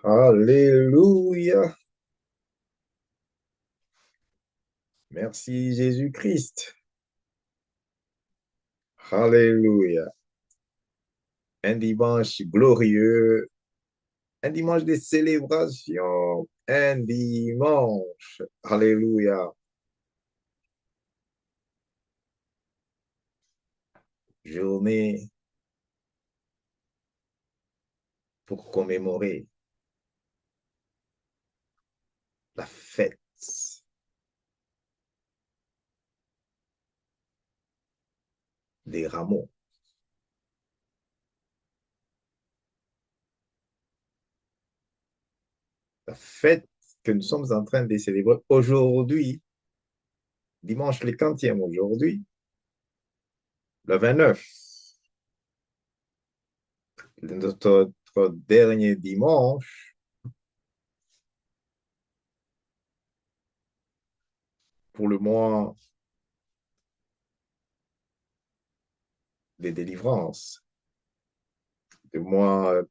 Alléluia. Merci Jésus-Christ. Alléluia. Un dimanche glorieux, un dimanche de célébration, un dimanche. Alléluia. Journée pour commémorer la fête des rameaux. La fête que nous sommes en train de célébrer aujourd'hui, dimanche le 40e aujourd'hui, le 29, notre dernier dimanche pour le mois de délivrance, le mois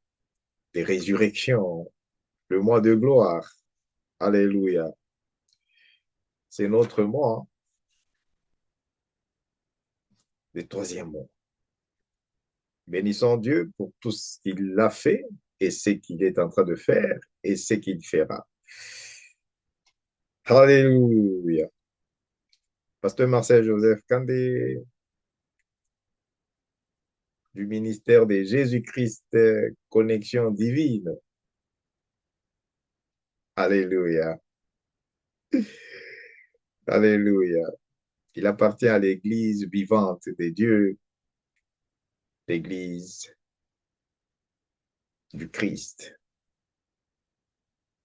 de résurrection, le mois de gloire. Alléluia. C'est notre mois, le troisième mois. Bénissons Dieu pour tout ce qu'il a fait et ce qu'il est en train de faire et ce qu'il fera. Alléluia. Pasteur Marcel Joseph Kandé du ministère de Jésus-Christ Connexion Divine. Alléluia. Alléluia. Il appartient à l'Église vivante de Dieu, l'Église du Christ,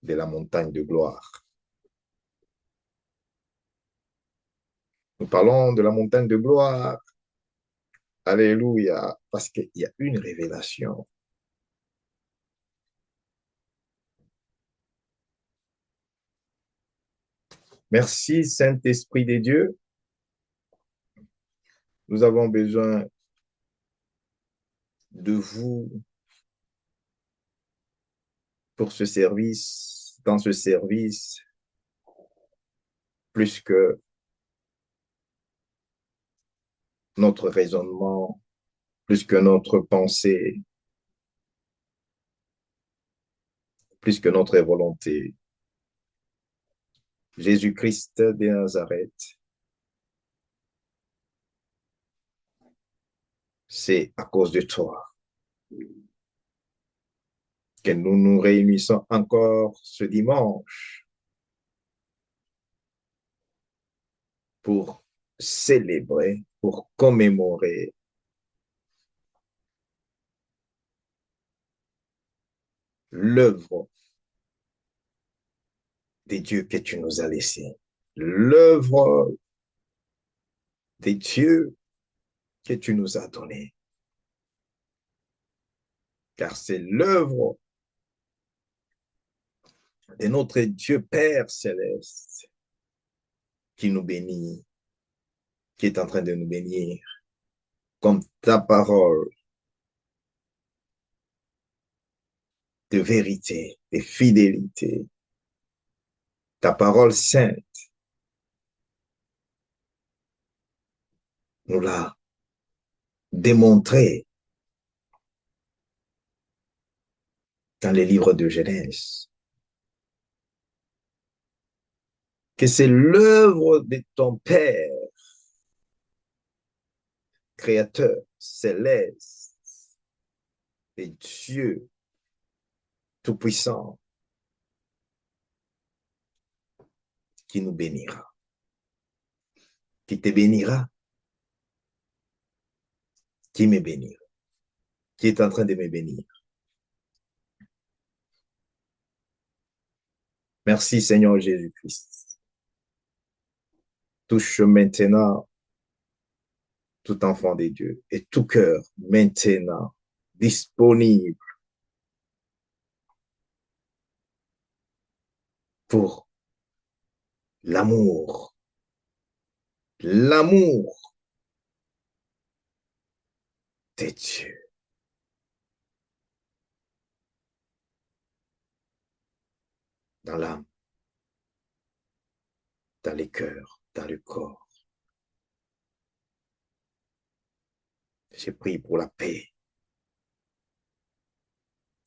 de la montagne de gloire. Nous parlons de la montagne de gloire. Alléluia. Parce qu'il y a une révélation. Merci, Saint-Esprit de Dieu. Nous avons besoin de vous pour ce service, dans ce service, plus que notre raisonnement, plus que notre pensée, plus que notre volonté. Jésus-Christ de Nazareth, c'est à cause de toi que nous nous réunissons encore ce dimanche pour célébrer, pour commémorer l'œuvre des dieux que tu nous as laissés, l'œuvre des dieux que tu nous as donnés, car c'est l'œuvre de notre Dieu Père céleste qui nous bénit, qui est en train de nous bénir, comme ta parole de vérité, de fidélité, ta parole sainte nous l'a démontré dans les livres de Genèse, que c'est l'œuvre de ton Père, Créateur céleste et Dieu Tout-Puissant, qui nous bénira, qui te bénira, qui me bénira, qui est en train de me bénir. Merci Seigneur Jésus-Christ. Touche maintenant tout enfant de Dieu et tout cœur maintenant disponible pour l'amour, l'amour de Dieu. dans l'âme, dans les cœurs, dans le corps. J'ai prié pour la paix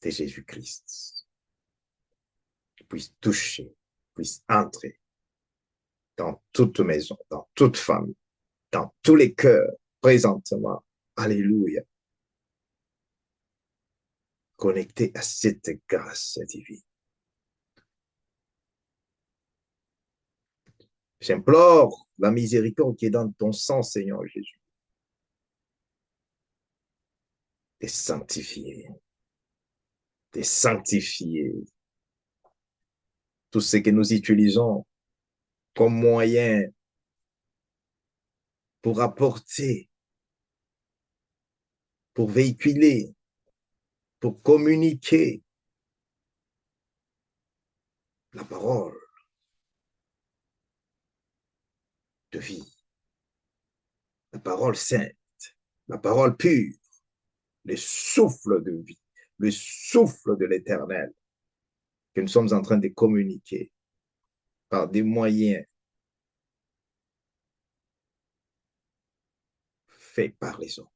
de Jésus-Christ, qu'il puisse toucher, puisse entrer dans toute maison, dans toute famille, dans tous les cœurs présentement. Alléluia. Connecté à cette grâce divine. J'implore la miséricorde qui est dans ton sang, Seigneur Jésus, de sanctifier, de sanctifier tout ce que nous utilisons comme moyen pour apporter, pour véhiculer, pour communiquer la parole de vie, la parole sainte, la parole pure, le souffle de vie, le souffle de l'éternel que nous sommes en train de communiquer par des moyens faits par les hommes.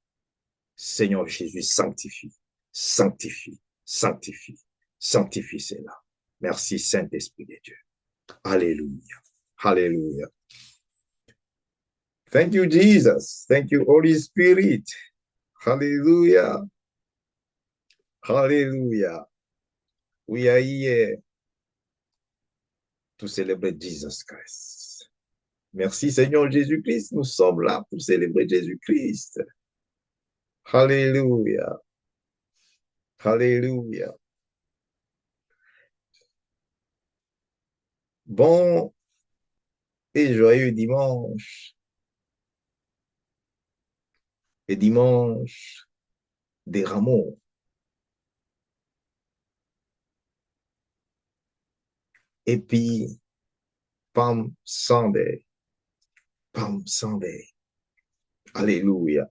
Seigneur Jésus, sanctifie, sanctifie, sanctifie, sanctifie cela. Merci Saint-Esprit de Dieu. Alléluia. Alléluia. Thank you, Jesus. Thank you, Holy Spirit. Hallelujah. Hallelujah. We are here to celebrate Jesus Christ. Merci Seigneur Jésus-Christ. Nous sommes là pour célébrer Jésus-Christ. Hallelujah. Hallelujah. Bon et joyeux dimanche. Et dimanche des rameaux. Et puis, Palm Sunday. Palm Sunday. Alléluia.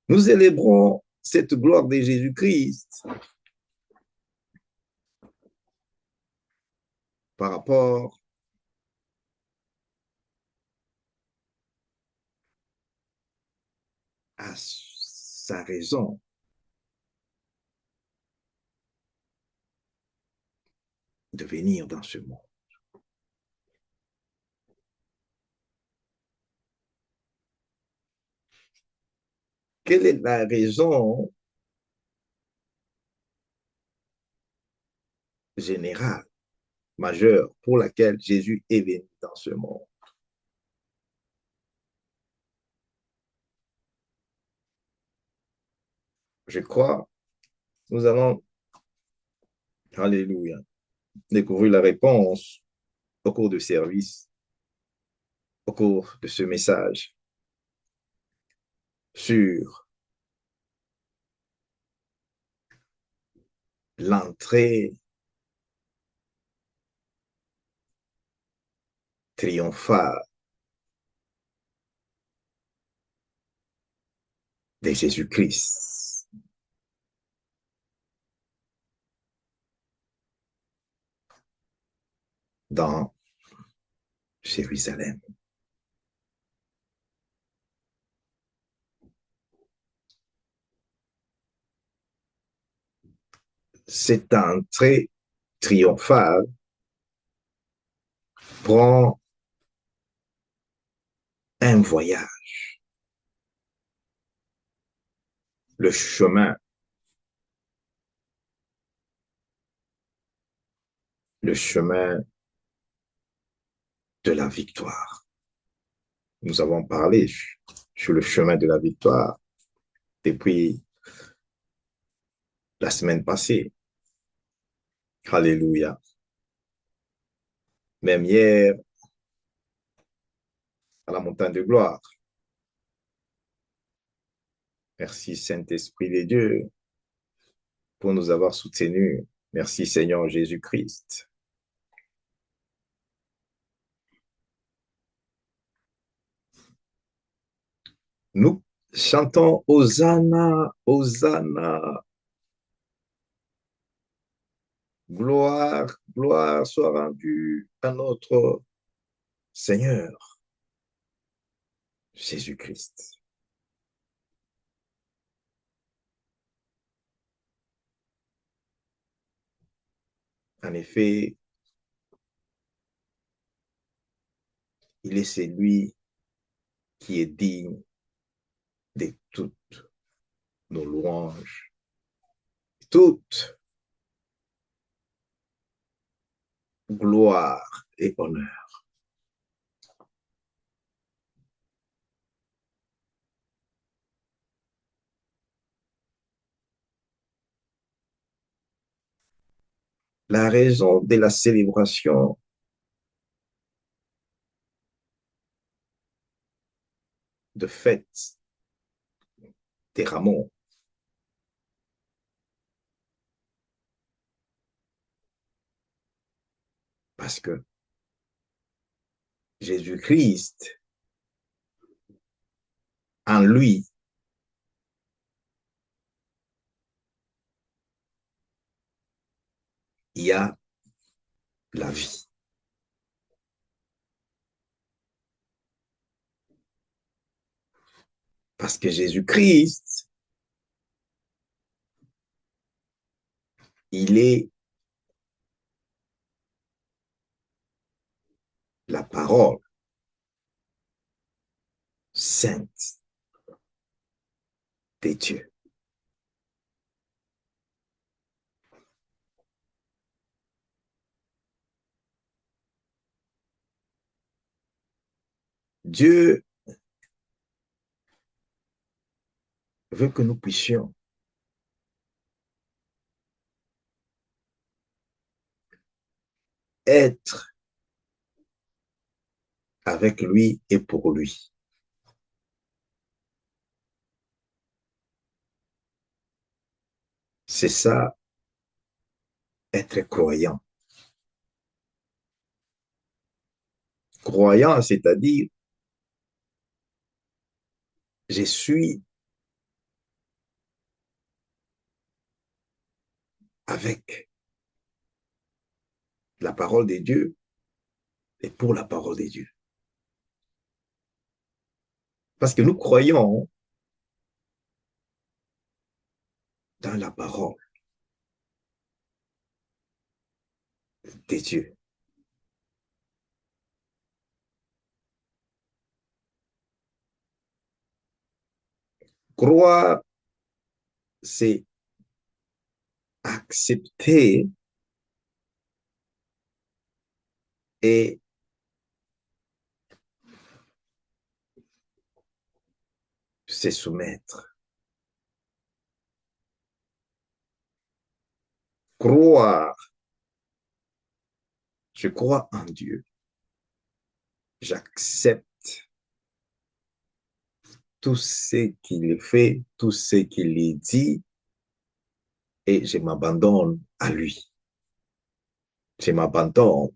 Nous célébrons cette gloire de Jésus-Christ par rapport à sa raison de venir dans ce monde. Quelle est la raison générale, majeure, pour laquelle Jésus est venu dans ce monde? Je crois, nous allons, alléluia, découvrir la réponse au cours du service, au cours de ce message sur l'entrée triomphale de Jésus-Christ dans Jérusalem. Cette entrée triomphale prend un voyage, le chemin de la victoire. Nous avons parlé sur le chemin de la victoire depuis la semaine passée. Alléluia. Même hier, à la montagne de gloire. Merci Saint-Esprit de Dieu pour nous avoir soutenus. Merci Seigneur Jésus-Christ. Nous chantons Hosanna, Hosanna. Gloire, gloire soit rendue à notre Seigneur Jésus-Christ. En effet, il est celui qui est digne de toutes nos louanges, toute gloire et honneur. La raison de la célébration de fête des rameaux, parce que Jésus-Christ, en lui, il y a la vie. Parce que Jésus-Christ, il est la parole sainte de Dieu. Dieu veut que nous puissions être avec lui et pour lui. C'est ça, être croyant. Croyant, c'est-à-dire, je suis avec la parole de Dieu et pour la parole de Dieu. Parce que nous croyons dans la parole de Dieu. Croire, c'est accepter et se soumettre. Croire, je crois en Dieu. J'accepte tout ce qu'il fait, tout ce qu'il dit, et je m'abandonne à lui. Je m'abandonne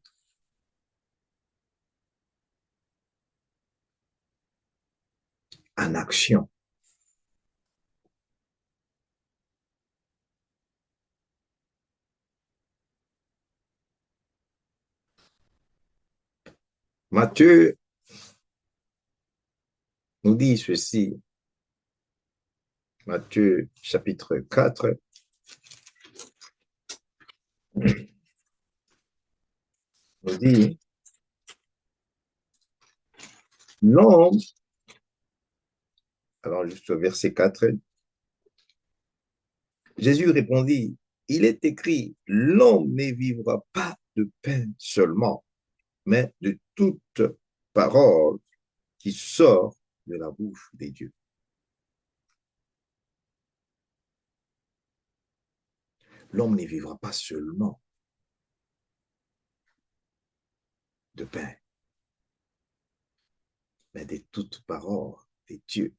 en action. Matthieu nous dit ceci, Matthieu chapitre 4, nous dit, l'homme, alors juste au verset 4, Jésus répondit, il est écrit, l'homme ne vivra pas de pain seulement, mais de toute parole qui sort de la bouche de Dieu. L'homme ne vivra pas seulement de pain, mais de toute parole de Dieu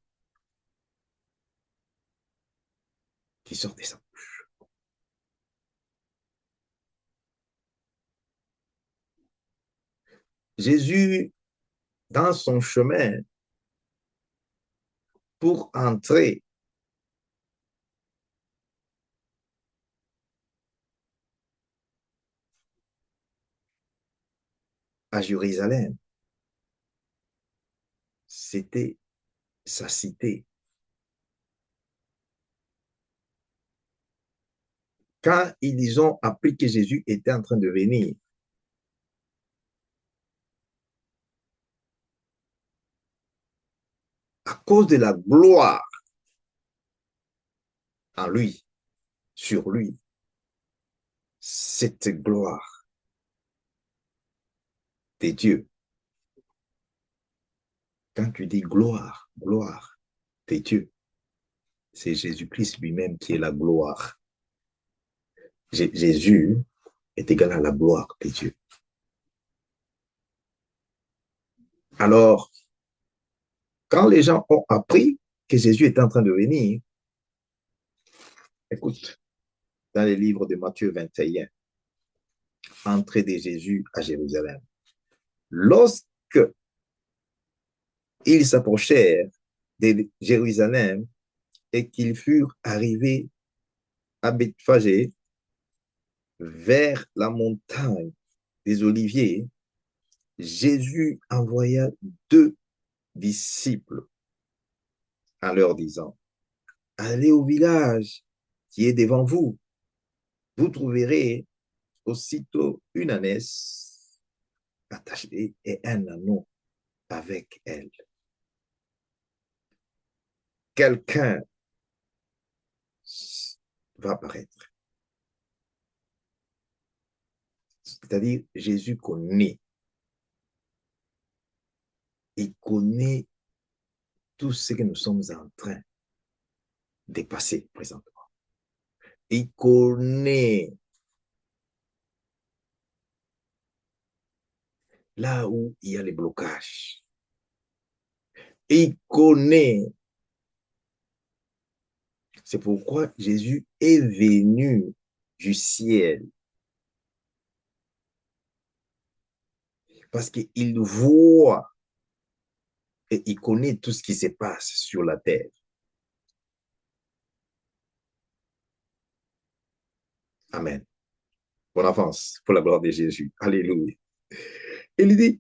qui sort de sa bouche. Jésus, dans son chemin, pour entrer, à Jérusalem. C'était sa cité. Quand ils ont appris que Jésus était en train de venir, à cause de la gloire en lui, sur lui, cette gloire de Dieu. Quand tu dis gloire, gloire de Dieu, c'est Jésus-Christ lui-même qui est la gloire. Jésus est égal à la gloire de Dieu. Alors, quand les gens ont appris que Jésus est en train de venir, écoute, dans les livres de Matthieu 21, entrée de Jésus à Jérusalem. Lorsque ils s'approchèrent de Jérusalem et qu'ils furent arrivés à Bethphagée, vers la montagne des Oliviers, Jésus envoya deux disciples en leur disant, allez au village qui est devant vous, vous trouverez aussitôt une ânesse attachée et un anneau avec elle. Quelqu'un va apparaître. C'est-à-dire, Jésus connaît. Il connaît tout ce que nous sommes en train de passer présentement. Il connaît là où il y a les blocages. Il connaît. C'est pourquoi Jésus est venu du ciel. Parce qu'il voit et il connaît tout ce qui se passe sur la terre. Amen. Bonne avance pour la gloire de Jésus. Alléluia. Il dit,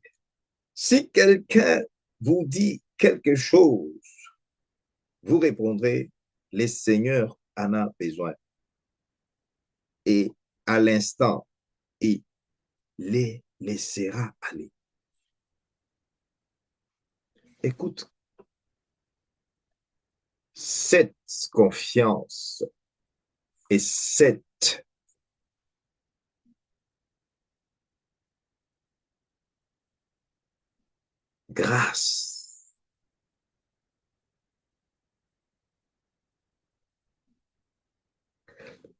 si quelqu'un vous dit quelque chose, vous répondrez, le Seigneur en a besoin. Et à l'instant, il les laissera aller. Écoute, cette confiance et cette grâce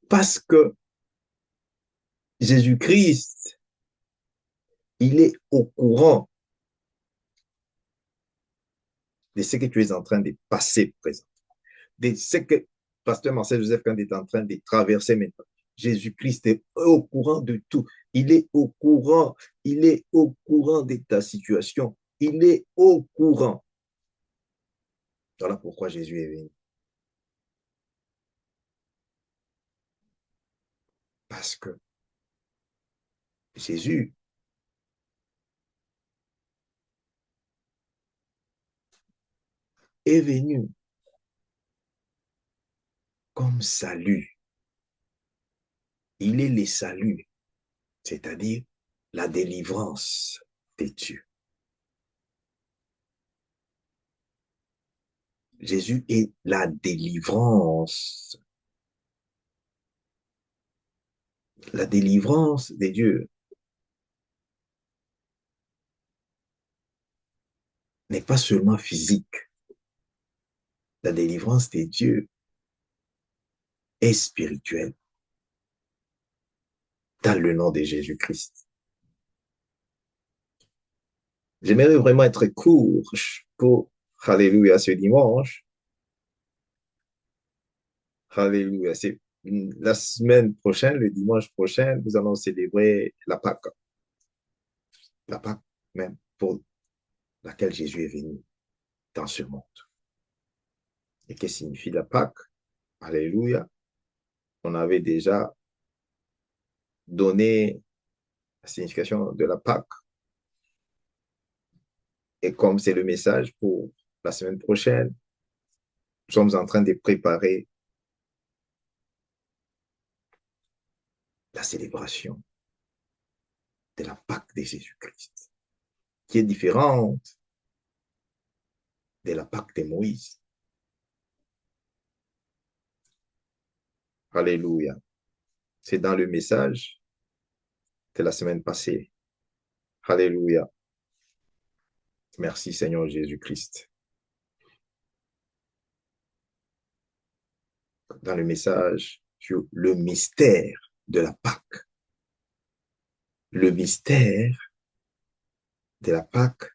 parce que Jésus-Christ, il est au courant de ce que tu es en train de passer présent, de ce que Pasteur Marcel Joseph quand il est en train de traverser maintenant. Jésus-Christ est au courant de tout. Il est au courant de ta situation. Il est au courant. Voilà pourquoi Jésus est venu. Parce que Jésus est venu comme salut. Il est le salut, c'est-à-dire la délivrance de Dieu. Jésus est la délivrance. La délivrance de Dieu n'est pas seulement physique. La délivrance de Dieu est spirituelle dans le nom de Jésus-Christ. J'aimerais vraiment être court pour, alléluia, ce dimanche. Alléluia. C'est la semaine prochaine, le dimanche prochain, nous allons célébrer la Pâque. La Pâque même pour laquelle Jésus est venu dans ce monde. Et que signifie la Pâque? Alléluia. On avait déjà donné la signification de la Pâque Et comme c'est le message pour la semaine prochaine, nous sommes en train de préparer la célébration de la Pâque de Jésus-Christ, qui est différente de la Pâque de Moïse. Alléluia. C'est dans le message de la semaine passée. Alléluia. Merci Seigneur Jésus-Christ. Dans le message sur le mystère de la Pâque. Le mystère de la Pâque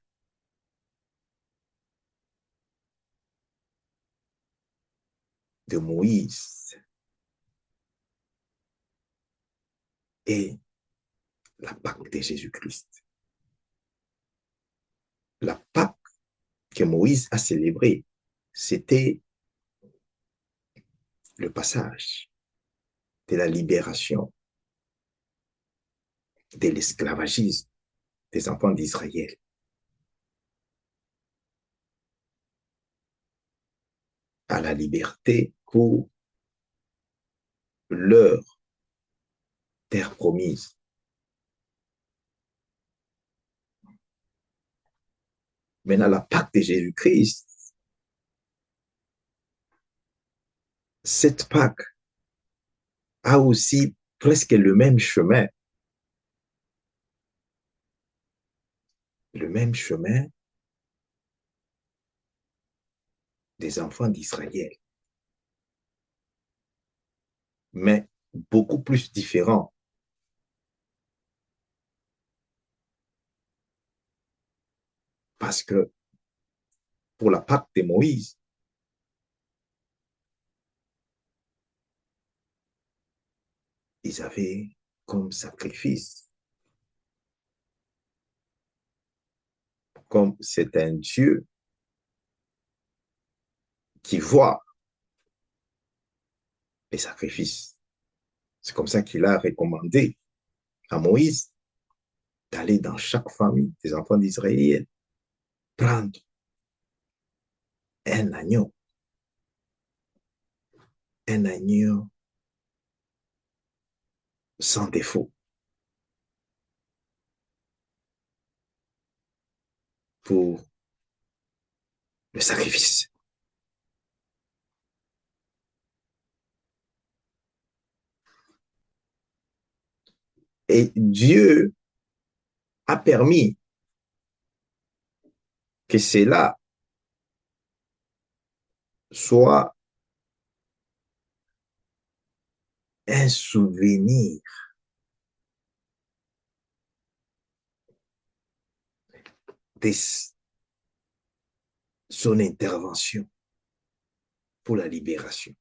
de Moïse et la Pâque de Jésus-Christ. La Pâque que Moïse a célébrée, c'était le passage de la libération de l'esclavagisme des enfants d'Israël à la liberté pour leur terre promise. Maintenant, la Pâque de Jésus-Christ, cette Pâque a aussi presque le même chemin des enfants d'Israël, mais beaucoup plus différent parce que pour la Pâque de Moïse, ils avaient comme sacrifice, comme c'est un Dieu qui voit les sacrifices. C'est comme ça qu'il a recommandé à Moïse d'aller dans chaque famille des enfants d'Israël, prendre un agneau, un agneau sans défaut pour le sacrifice. Et Dieu a permis que cela soit un souvenir de son intervention pour la libération.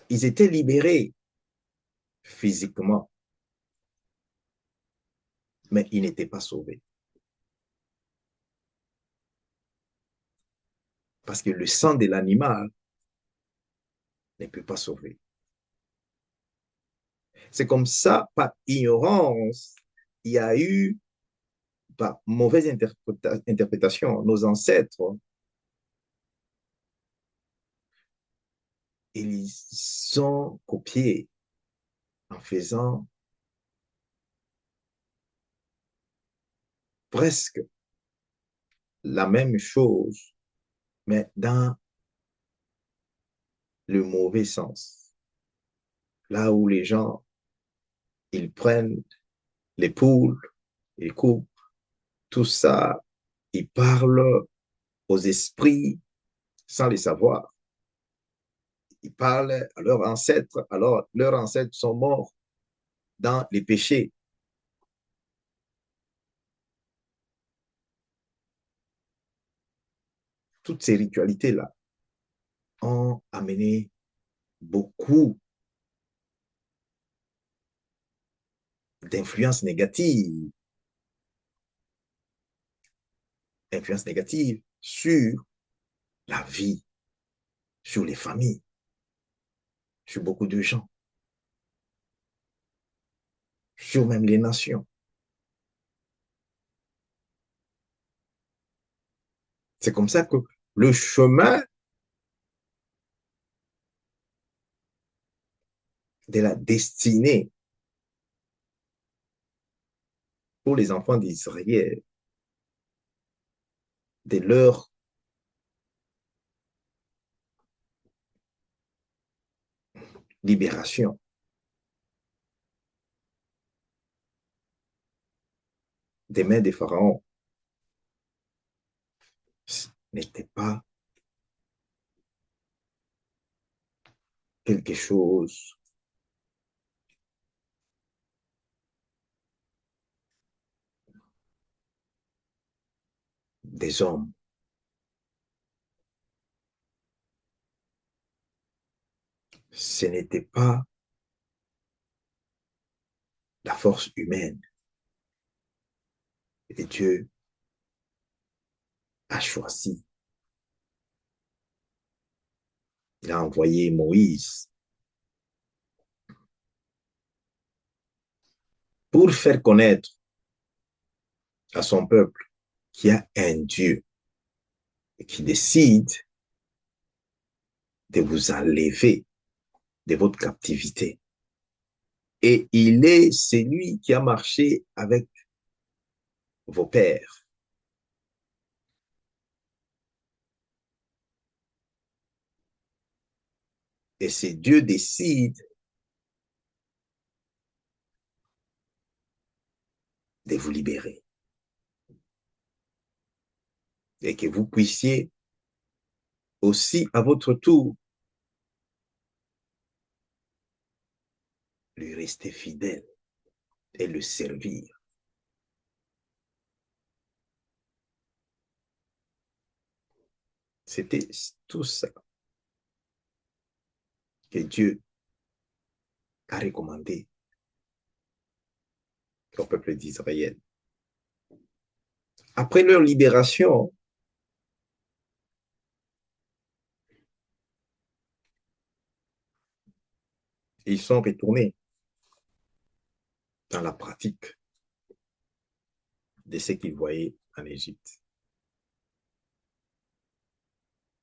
Ils étaient libérés physiquement, mais ils n'étaient pas sauvés. Parce que le sang de l'animal ne peut pas sauver. C'est comme ça, par ignorance, il y a eu, par mauvaise interprétation, nos ancêtres, ils sont copiés en faisant presque la même chose, mais dans le mauvais sens. Là où les gens, ils prennent les poules, ils coupent tout ça, ils parlent aux esprits sans les savoir. Ils parlent à leurs ancêtres, alors leurs ancêtres sont morts dans les péchés. Toutes ces ritualités-là ont amené beaucoup d'influences négatives, influences négatives sur la vie, sur les familles, sur beaucoup de gens, sur même les nations. C'est comme ça que le chemin de la destinée pour les enfants d'Israël, de leur libération, des mains des pharaons, n'était pas quelque chose des hommes. Ce n'était pas la force humaine. Et Dieu a choisi. Il a envoyé Moïse pour faire connaître à son peuple qu'il y a un Dieu qui décide de vous enlever de votre captivité. Et il est celui qui a marché avec vos pères. Et c'est Dieu décide de vous libérer. Et que vous puissiez aussi, à votre tour, lui rester fidèle et le servir. C'était tout ça que Dieu a recommandé au peuple d'Israël. Après leur libération, ils sont retournés dans la pratique de ce qu'ils voyaient en Égypte.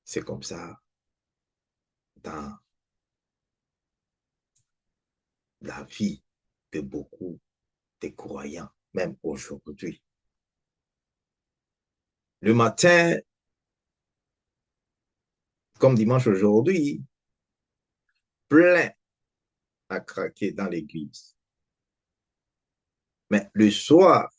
C'est comme ça dans la vie de beaucoup de croyants, même aujourd'hui. Le matin, comme dimanche aujourd'hui, plein à craquer dans l'église. Mais le soir,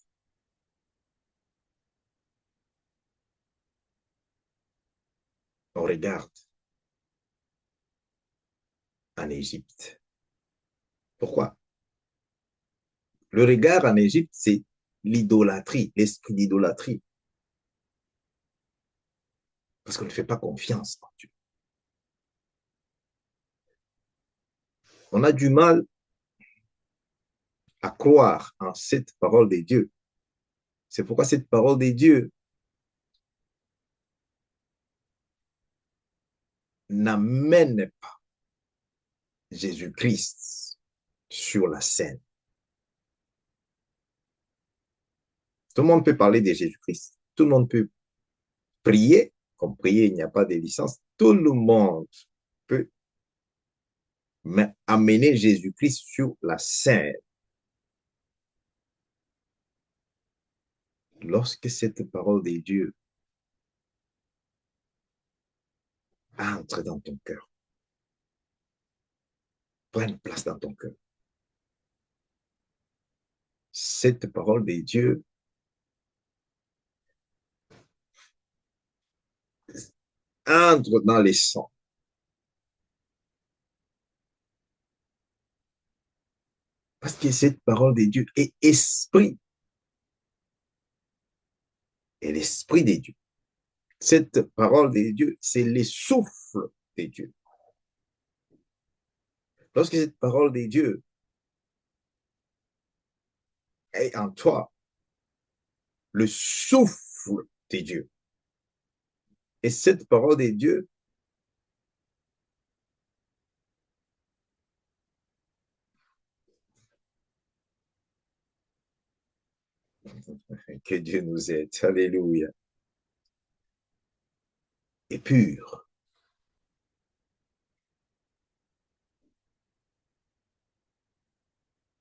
on regarde en Égypte. Pourquoi? Le regard en Égypte, c'est l'idolâtrie, l'esprit d'idolâtrie. Parce qu'on ne fait pas confiance en Dieu. On a du mal à croire en cette parole de Dieu. C'est pourquoi cette parole de Dieu n'amène pas Jésus-Christ sur la scène. Tout le monde peut parler de Jésus-Christ. Tout le monde peut prier. Comme prier, il n'y a pas de licence. Tout le monde peut amener Jésus-Christ sur la scène. Lorsque cette parole de Dieu entre dans ton cœur, prenne place dans ton cœur, cette parole de Dieu entre dans les sons. Parce que cette parole de Dieu est esprit. Et l'esprit de Dieu. Cette parole de Dieu, c'est le souffle de Dieu. Lorsque cette parole de Dieu est en toi, le souffle de Dieu. Et cette parole de Dieu, que Dieu nous aide. Alléluia. et pur.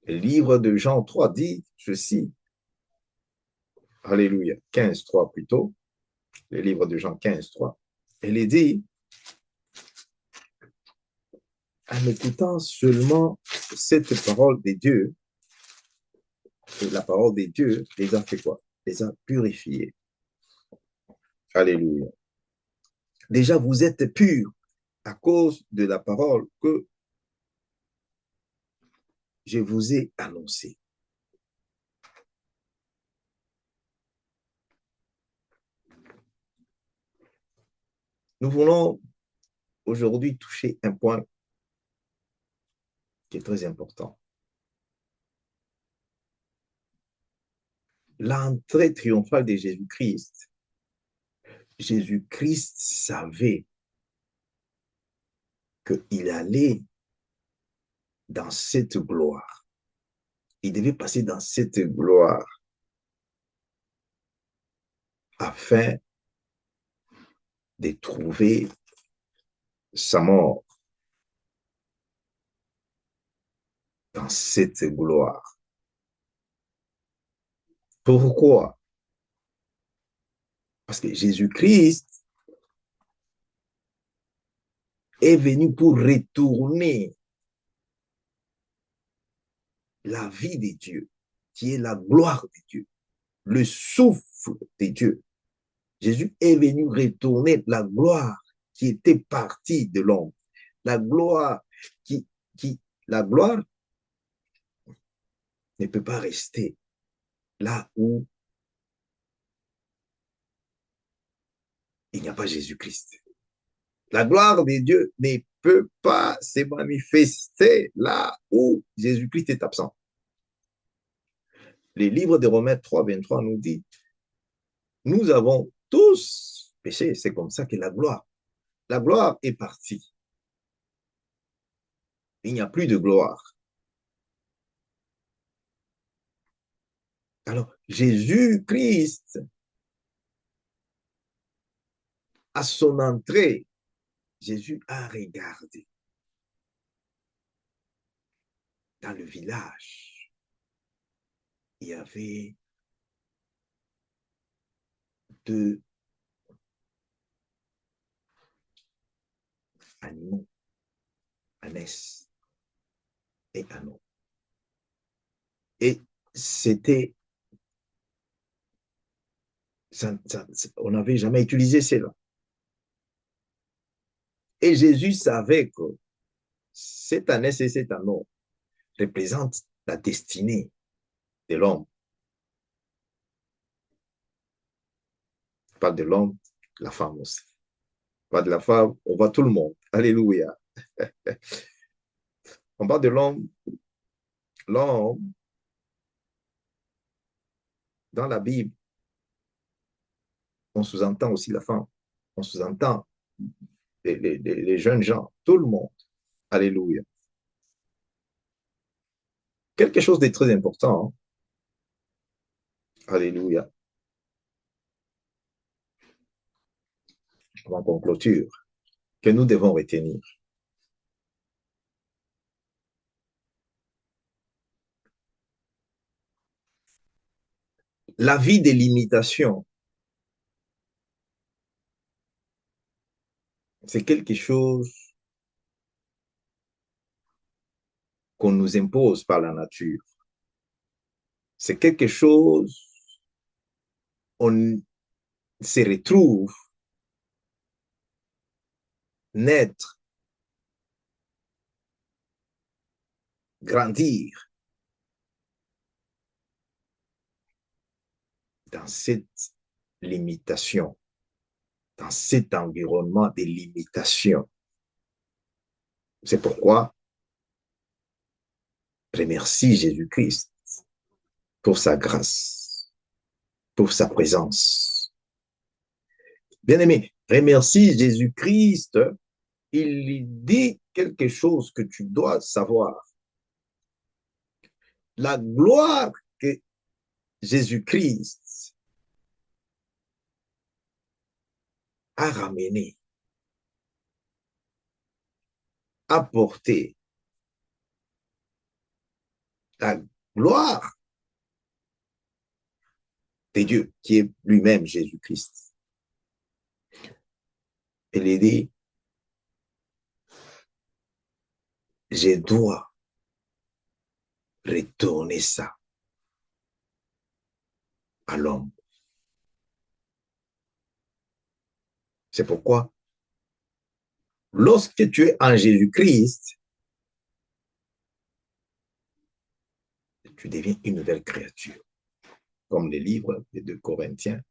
Le livre de Jean 3 dit, je cite, Alléluia, 15:3 plutôt, le livre de Jean 15:3, il dit, en écoutant seulement cette parole de Dieu, et la parole de Dieu les a fait quoi? Les a purifiés. Alléluia. Déjà, vous êtes purs à cause de la parole que je vous ai annoncée. Nous voulons aujourd'hui toucher un point qui est très important. L'entrée triomphale de Jésus-Christ. Jésus-Christ savait qu'il allait dans cette gloire. Il devait passer dans cette gloire afin de trouver sa mort dans cette gloire. Pourquoi? Parce que Jésus-Christ est venu pour retourner la vie de Dieu, qui est la gloire de Dieu, le souffle de Dieu. Jésus est venu retourner la gloire qui était partie de l'homme. La gloire la gloire ne peut pas rester là où il n'y a pas Jésus-Christ. La gloire de Dieu ne peut pas se manifester là où Jésus-Christ est absent. Le livre de Romains 3:23 nous dit, nous avons tous péché. C'est comme ça que la gloire est partie. Il n'y a plus de gloire. Alors, Jésus-Christ, à son entrée, Jésus a regardé dans le village. Il y avait deux animaux, ânesse et ânon. Et c'était, on n'avait jamais utilisé cela. Et Jésus savait que cette ânesse et cet ânon représentent la destinée de l'homme. Pas de l'homme, la femme aussi. Pas de la femme, on voit tout le monde. Alléluia. On parle de l'homme. L'homme, dans la Bible, on sous-entend aussi la femme. On sous-entend les jeunes gens, tout le monde. Alléluia. Quelque chose de très important. Alléluia. Avant qu'on clôture, que nous devons retenir. La vie des limitations, c'est quelque chose qu'on nous impose par la nature. C'est quelque chose, on se retrouve naître, grandir dans cette limitation, dans cet environnement de limitation. C'est pourquoi remercie Jésus-Christ pour sa grâce, pour sa présence. Bien-aimé, remercie Jésus-Christ. Il lui dit quelque chose que tu dois savoir. La gloire que Jésus-Christ a ramenée apporter la gloire de Dieu, qui est lui-même Jésus-Christ. Elle dit, je dois retourner ça à l'homme. C'est pourquoi, lorsque tu es en Jésus-Christ, tu deviens une nouvelle créature. Comme le livre de 2 Corinthiens,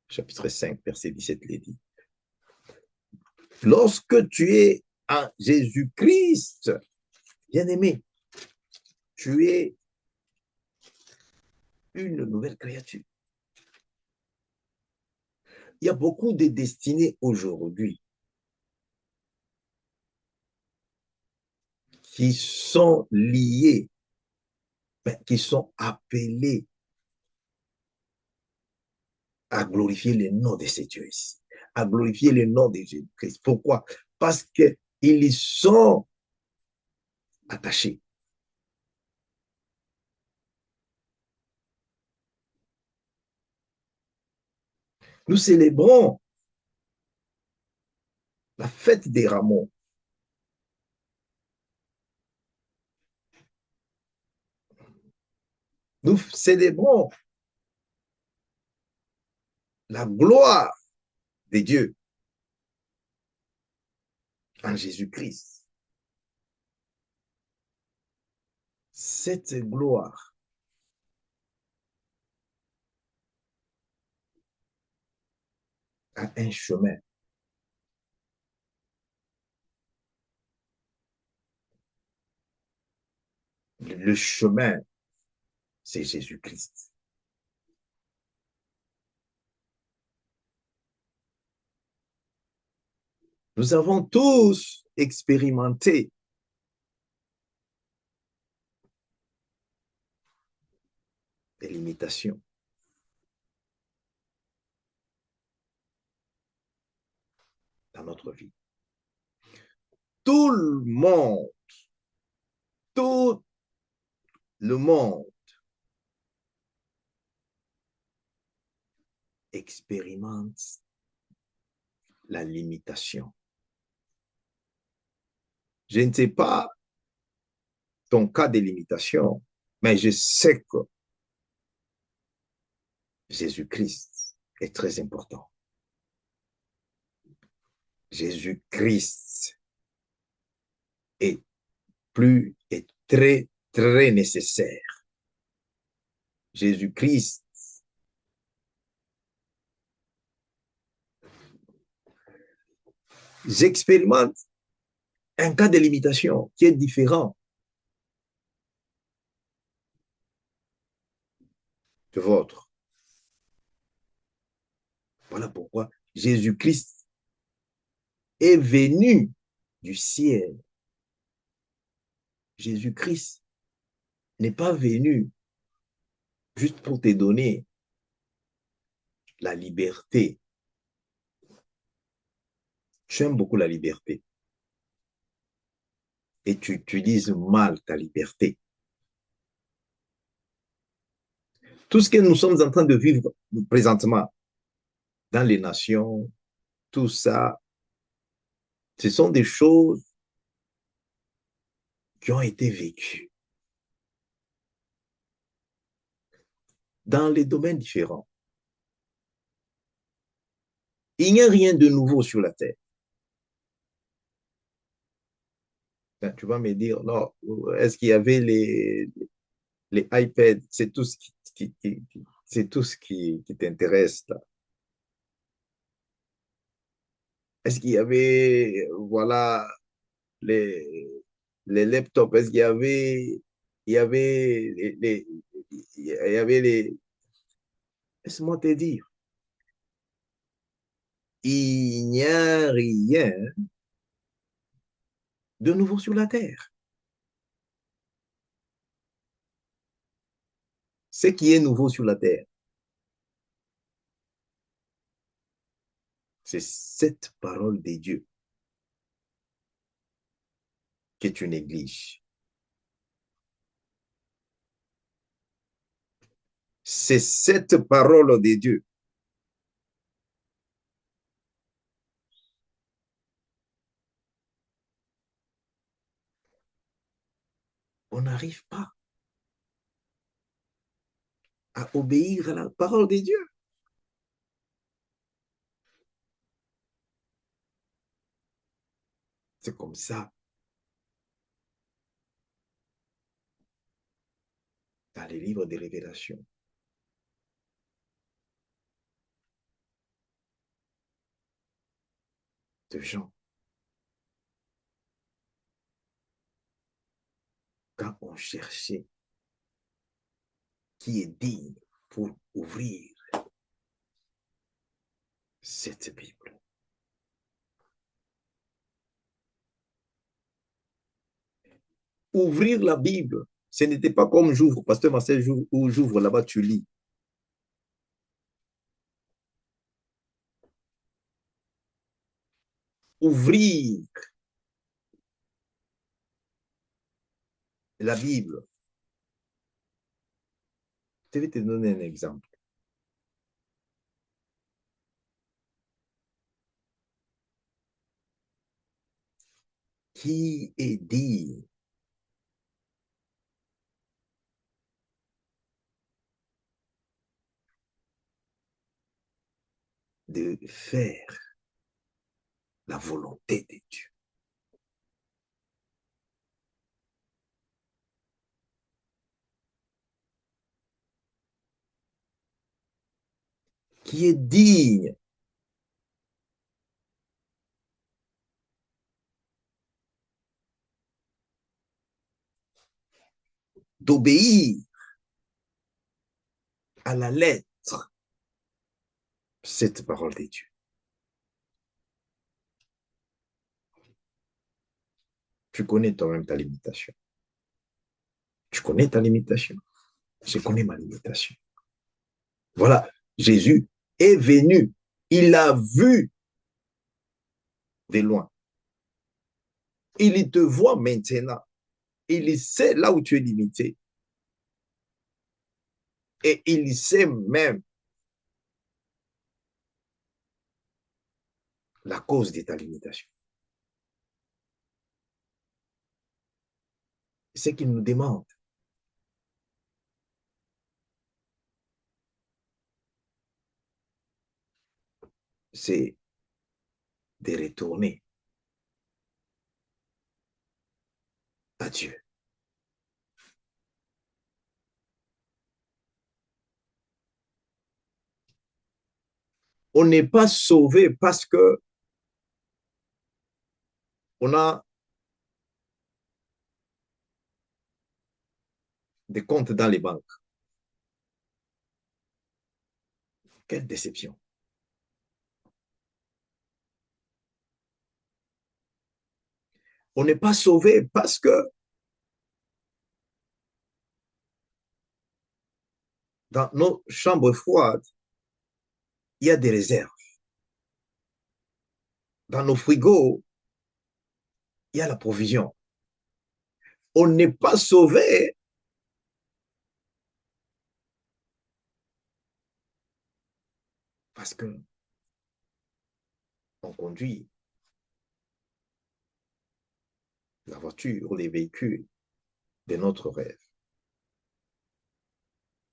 chapitre 5, verset 17, le dit. Lorsque tu es en Jésus-Christ, bien-aimé, tu es une nouvelle créature. Il y a beaucoup de destinées aujourd'hui qui sont liées, qui sont appelées à glorifier le nom de ces dieux ici, à glorifier le nom de Jésus-Christ. Pourquoi? Parce qu'ils y sont attachés. Nous célébrons la fête des rameaux. Nous célébrons la gloire de Dieu en Jésus-Christ. Cette gloire a un chemin. Le chemin, c'est Jésus-Christ. Nous avons tous expérimenté des limitations dans notre vie. Tout le monde, tout le monde expérimente la limitation. Je ne sais pas ton cas de limitation, mais je sais que Jésus-Christ est très important. Jésus-Christ est est très, très nécessaire. Jésus-Christ, j'expérimente un cas de limitation qui est différent de votre. Voilà pourquoi Jésus-Christ est venu du ciel. Jésus-Christ n'est pas venu juste pour te donner la liberté. Tu aimes beaucoup la liberté et tu utilises mal ta liberté. Tout ce que nous sommes en train de vivre présentement dans les nations, tout ça, ce sont des choses qui ont été vécues dans les domaines différents. Il n'y a rien de nouveau sur la terre. Ben, tu vas me dire, non, est-ce qu'il y avait les iPads? C'est tout ce c'est tout ce qui t'intéresse là. Est-ce qu'il y avait, voilà, les, les laptops? Est-ce il y avait il y avait les, laisse-moi te dire, il n'y a rien de nouveau sur la terre. Ce qui est nouveau sur la terre, c'est cette parole de Dieu. que tu négliges. C'est cette parole de Dieu. On n'arrive pas à obéir à la parole de Dieu. C'est comme ça dans les livres des révélations. De Jean, quand on cherchait qui est digne pour ouvrir cette Bible. Ouvrir la Bible, ce n'était pas comme j'ouvre, pasteur Marcel, où j'ouvre là-bas, tu lis. Ouvrir la Bible. Je vais te donner un exemple. Qui est digne de faire la volonté de Dieu? Qui est digne d'obéir à la lettre cette parole de Dieu? Tu connais toi-même ta limitation. Tu connais ta limitation. Je connais ma limitation. Voilà, Jésus est venu. Il a vu de loin. Il te voit maintenant. Il sait là où tu es limité. Et il sait même la cause de ta limitation. Ce qu'il nous demande, c'est de retourner à Dieu. On n'est pas sauvé parce que on a des comptes dans les banques. Quelle déception. On n'est pas sauvé parce que dans nos chambres froides, il y a des réserves. Dans nos frigos, il y a la provision. On n'est pas sauvé parce que on conduit la voiture ou les véhicules de notre rêve.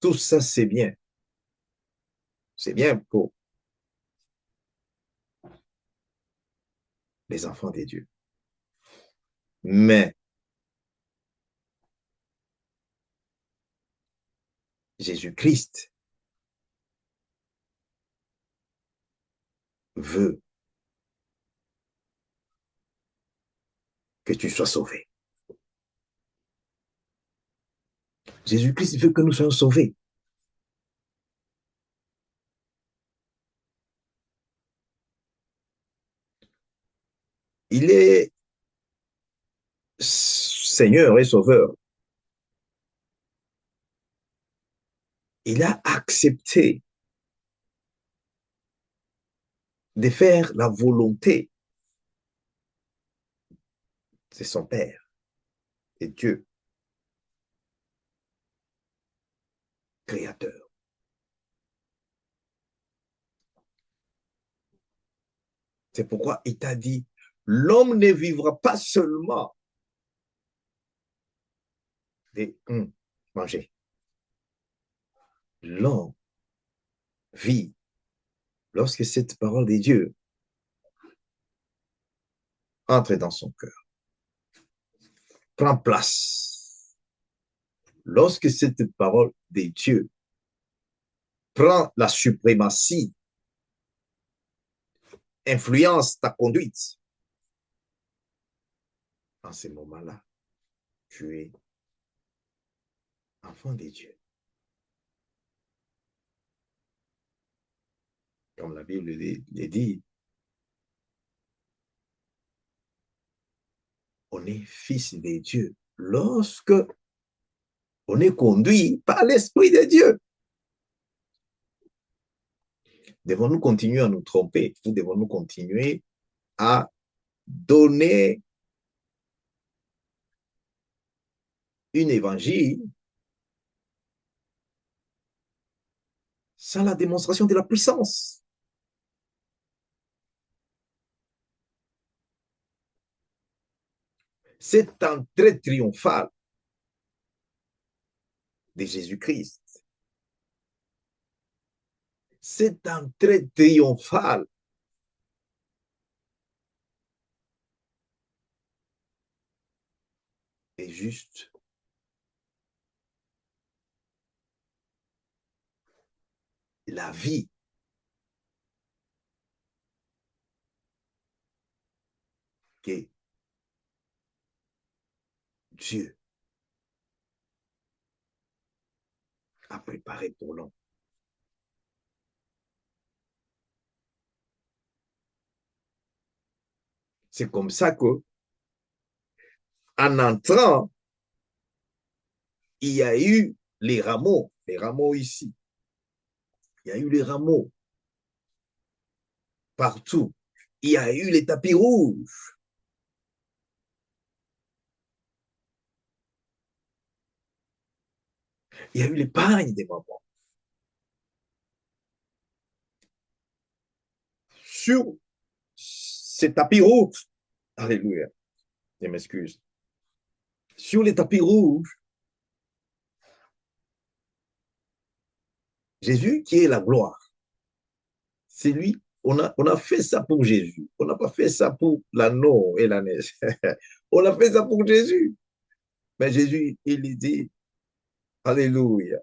Tout ça, c'est bien. C'est bien pour les enfants de Dieu. Mais Jésus-Christ veut que tu sois sauvé. Jésus-Christ veut que nous soyons sauvés. Il est Seigneur et Sauveur. Il a accepté de faire la volonté de son Père. et Dieu, créateur. C'est pourquoi il t'a dit, l'homme ne vivra pas seulement de manger. L'homme vit lorsque cette parole de Dieu entre dans son cœur, prend place. Lorsque cette parole de Dieu prend la suprématie, influence ta conduite, en ce moment-là, tu es enfant de Dieu. Comme la Bible le dit, on est fils de Dieu lorsque on est conduit par l'Esprit de Dieu. Devons-nous continuer à nous tromper ou devons-nous continuer à donner une évangile sans la démonstration de la puissance? Cette entrée triomphale de Jésus-Christ, cette entrée triomphale est juste la vie que Dieu a préparée pour l'homme. C'est comme ça que, en entrant, il y a eu les rameaux ici. Il y a eu les rameaux partout. Il y a eu les tapis rouges. Il y a eu les pagnes des mamans. Sur ces tapis rouges, alléluia, je m'excuse. Sur les tapis rouges, Jésus qui est la gloire, c'est lui, on a fait ça pour Jésus. On n'a pas fait ça pour l'anneau et la neige. On a fait ça pour Jésus. Mais Jésus, il dit, alléluia,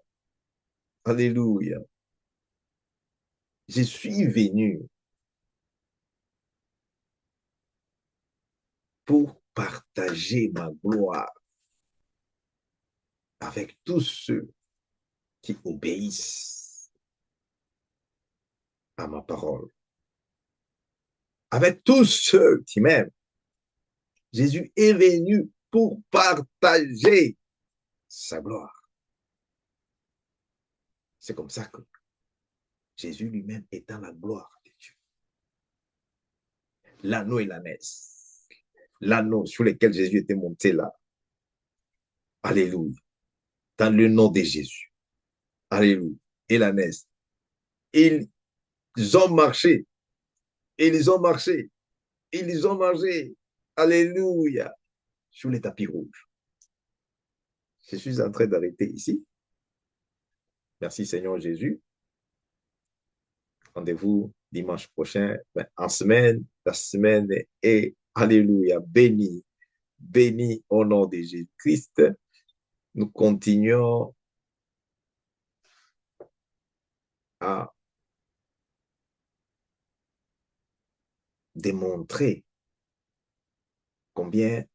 alléluia. Je suis venu pour partager ma gloire avec tous ceux qui obéissent à ma parole, avec tous ceux qui m'aiment. Jésus est venu pour partager sa gloire. C'est comme ça que Jésus lui-même est dans la gloire de Dieu. L'anneau et la naisse, l'anneau sur lequel Jésus était monté là. Alléluia. Dans le nom de Jésus. Alléluia. Et la naisse. Ils ont marché. Ils ont marché. Ils ont marché. Alléluia. Sur les tapis rouges. Je suis en train d'arrêter ici. Merci Seigneur Jésus. Rendez-vous dimanche prochain, en semaine. La semaine est, alléluia, bénie. Bénie au nom de Jésus-Christ. Nous continuons à démontrer combien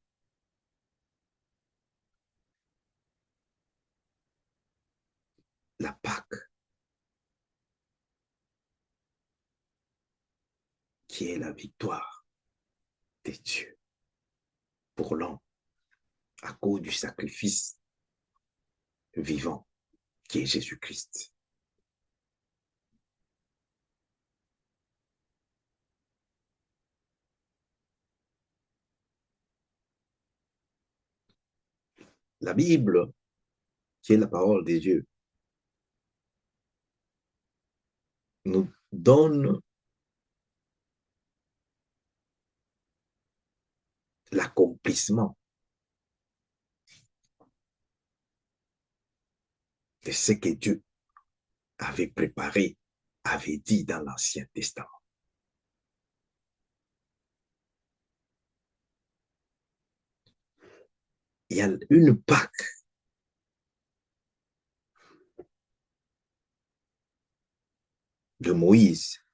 la Pâque, qui est la victoire de Dieu pour l'homme, à cause du sacrifice vivant qui est Jésus-Christ. La Bible, qui est la parole de Dieu, nous donne l'accomplissement de ce que Dieu avait préparé, avait dit dans l'Ancien Testament. Il y a une Pâque de Moïse,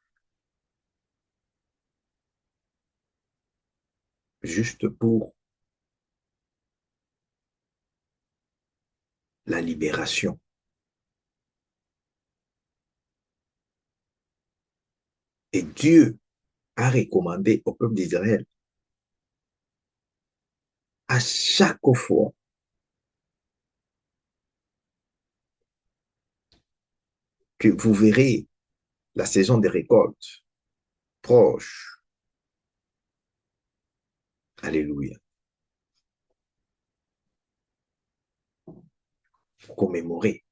juste pour la libération. Et Dieu a recommandé au peuple d'Israël à chaque fois que vous verrez la saison des récoltes proche. Alléluia. Commémorer,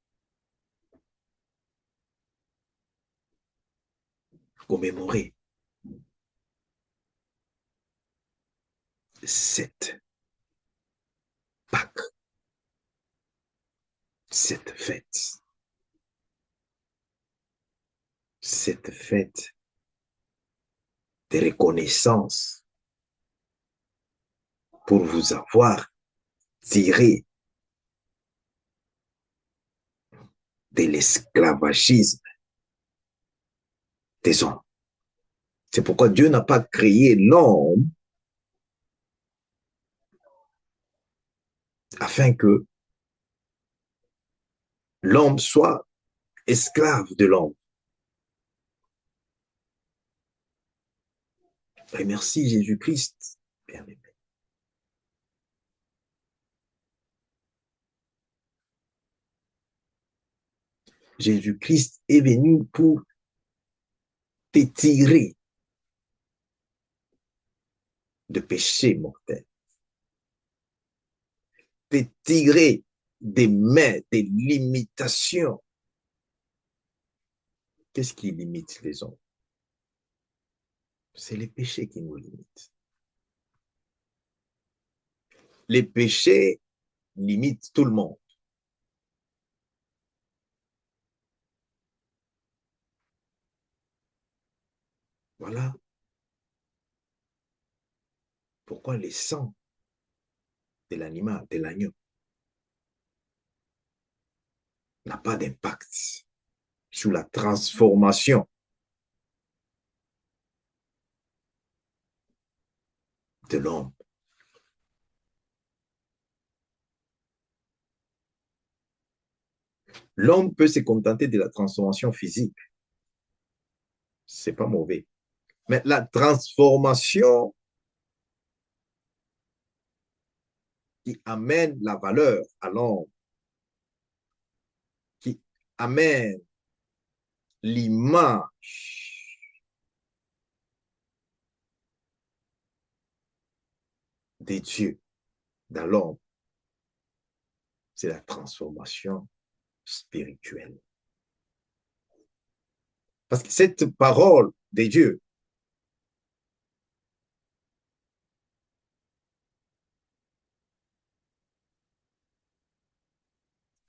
commémorer cette Pâque, cette fête de reconnaissance pour vous avoir tiré de l'esclavagisme des hommes. C'est pourquoi Dieu n'a pas créé l'homme afin que l'homme soit esclave de l'homme. Et merci Jésus-Christ, bien-aimé. Jésus-Christ est venu pour te tirer de péché mortel, te tirer des mains, des limitations. Qu'est-ce qui limite les hommes? C'est les péchés qui nous limitent. Les péchés limitent tout le monde. Voilà pourquoi le sang de l'animal, de l'agneau, n'a pas d'impact sur la transformation de l'homme. L'homme peut se contenter de la transformation physique. C'est pas mauvais. Mais la transformation qui amène la valeur à l'homme, qui amène l'image de Dieu dans l'homme, c'est la transformation spirituelle. Parce que cette parole de Dieu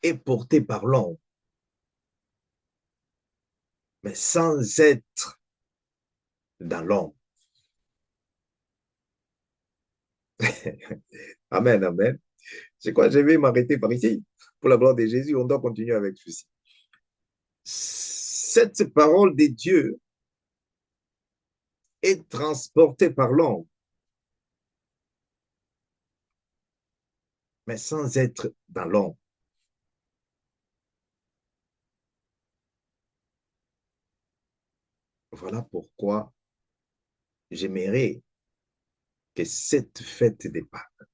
est portée par l'homme, mais sans être dans l'homme. Amen, amen. C'est quoi, je vais m'arrêter par ici. Pour la gloire de Jésus, on doit continuer avec ceci. Cette parole de Dieu est transportée par l'homme, mais sans être dans l'homme. Voilà pourquoi j'aimerais que cette fête des Pâques,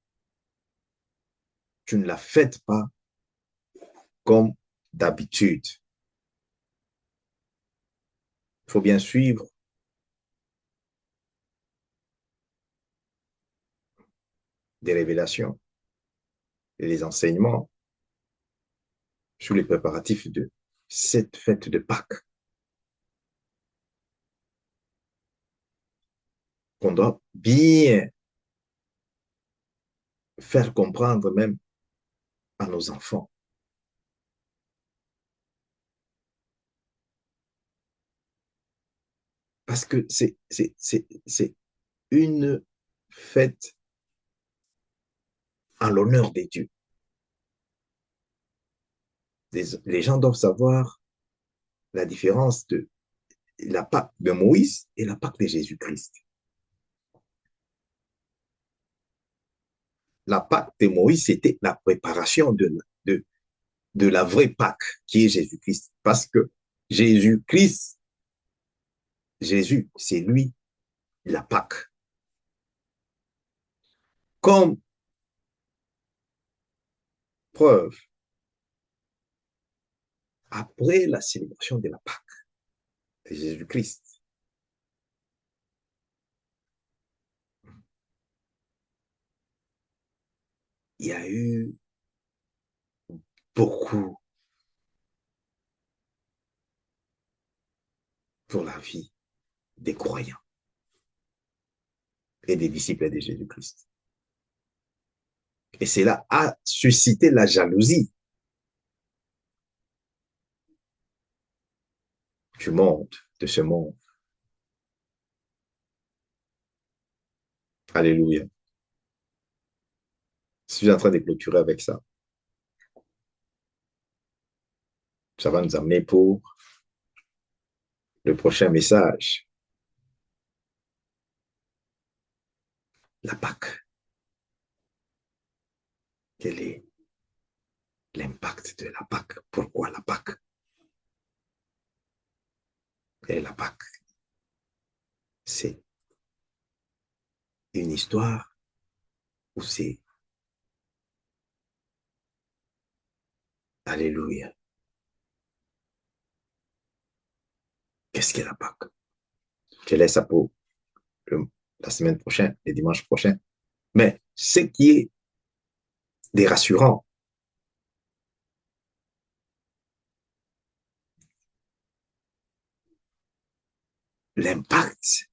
tu ne la fêtes pas comme d'habitude. Il faut bien suivre des révélations. et les enseignements sur les préparatifs de cette fête de Pâques qu'on doit bien faire comprendre même à nos enfants. Parce que c'est une fête en l'honneur des dieux. Les gens doivent savoir la différence de la Pâque de Moïse et la Pâque de Jésus-Christ. La Pâque de Moïse, c'était la préparation de, de la vraie Pâque qui est Jésus-Christ. Parce que Jésus-Christ, Jésus, c'est lui la Pâque. Comme preuve, après la célébration de la Pâque de Jésus-Christ, il y a eu beaucoup pour la vie des croyants et des disciples de Jésus-Christ. Et cela a suscité la jalousie du monde, de ce monde. Alléluia. Je suis en train de clôturer avec ça. Ça va nous amener pour le prochain message. La Pâque. Quel est l'impact de la Pâque? Pourquoi la Pâque? Et la Pâque, c'est une histoire où c'est Alléluia. Qu'est-ce qu'est la Pâque? Je laisse ça pour le, la semaine prochaine, le dimanche prochain. Mais ce qui est des rassurants, l'impact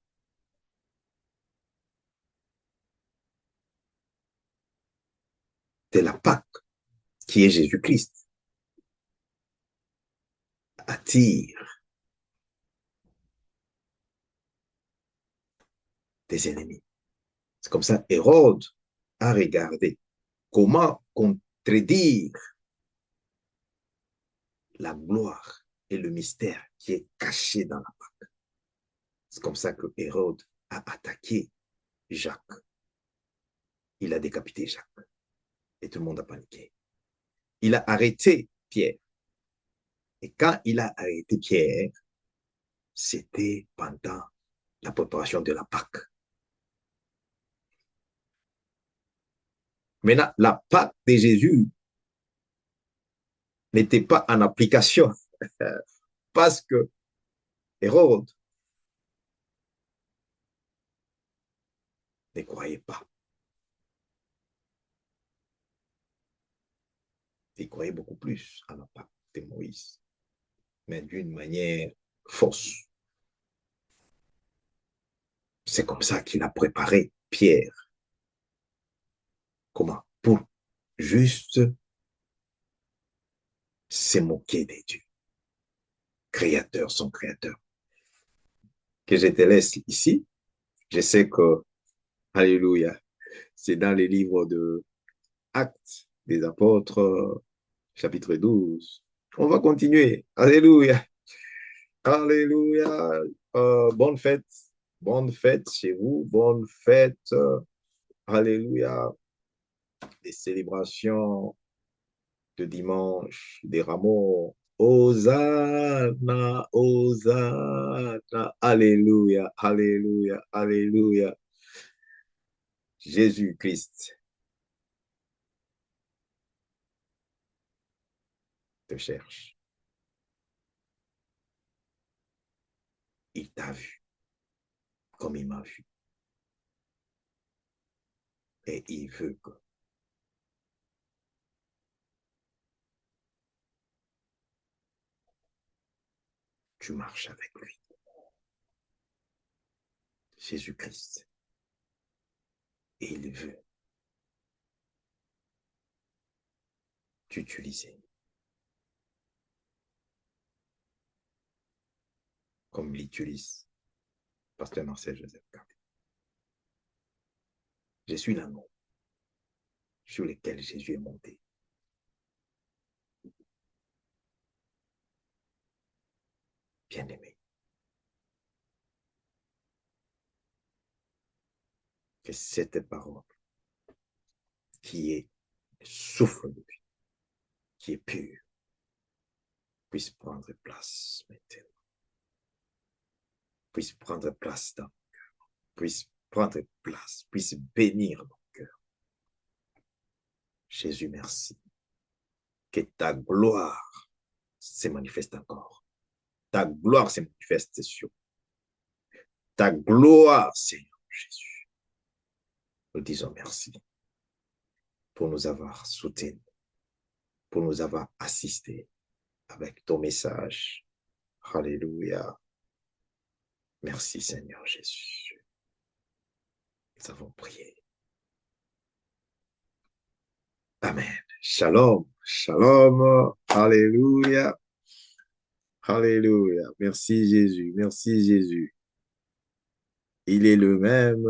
de la Pâque, qui est Jésus-Christ, attire des ennemis. C'est comme ça, Hérode a regardé comment contredire la gloire et le mystère qui est caché dans la Pâque. C'est comme ça que Hérode a attaqué Jacques. Il a décapité Jacques. Et tout le monde a paniqué. Il a arrêté Pierre. Et quand il a arrêté Pierre, c'était pendant la préparation de la Pâque. Maintenant, la Pâque de Jésus n'était pas en application parce que Hérode ne croyait pas. Il croyait beaucoup plus à la Pâque de Moïse, mais d'une manière fausse. C'est comme ça qu'il a préparé Pierre. Comment? Pour juste se moquer des dieux. Créateur, son créateur. Que je te laisse ici. Je sais que, alléluia, c'est dans les livres de Actes des Apôtres, chapitre 12. On va continuer. Alléluia. Alléluia. Bonne fête. Bonne fête chez vous. Bonne fête. Alléluia. Des célébrations de dimanche, des rameaux. Hosanna, Hosanna. Alléluia. Alléluia. Alléluia. Jésus-Christ te cherche. Il t'a vu comme il m'a vu. Et il veut que tu marches avec lui. Jésus-Christ. Et il veut t'utiliser comme l'utilise Pasteur Marcel Joseph Kabila. Je suis l'anneau sur lequel Jésus est monté. Bien-aimé, que cette parole qui est le souffle de vie, qui est pure, puisse prendre place maintenant, puisse prendre place dans, puisse prendre place, puisse bénir nos cœurs. Jésus, merci. Que ta gloire se manifeste encore. Ta gloire se manifeste sur ta gloire, Seigneur Jésus. Nous disons merci pour nous avoir soutenus, pour nous avoir assistés avec ton message. Alléluia. Merci, Seigneur Jésus. Nous avons prié. Amen. Shalom. Shalom. Alléluia. Alléluia. Merci Jésus. Merci Jésus. Il est le même.